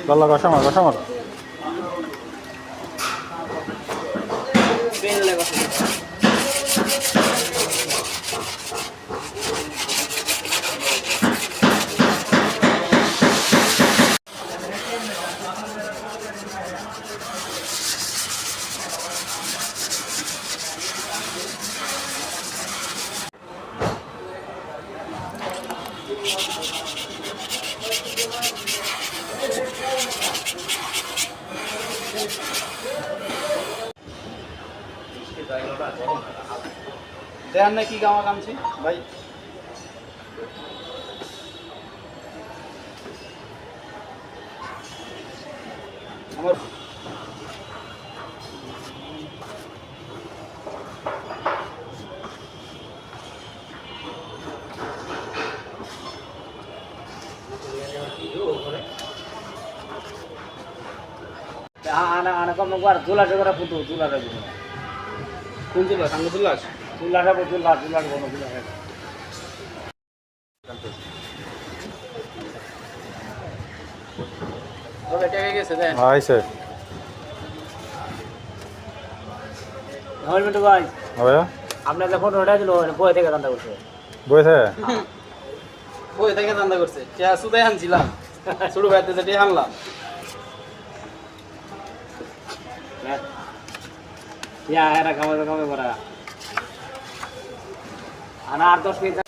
গলা কষা মার দেন না কি গামা কামছি ভাই আমার anak kau mau keluar, tulah juga putu, tulah juga. কোন জেলা সাঙ্গ jealous Tulah ada tulah kono tulah. ওটা টেকে গেছে দেন আইছে Namal mintu guys, ভাইয়া আপনি যখন ওটা দিলো বই থেকে ধান্দা করছে। বইছে ওই থেকে ধান্দা করছে টিয়া সুদাই আনছিলাম ছোট ভাইতে যে টিয়া আনলাম Ya, era kamu kora. Anak 10 minit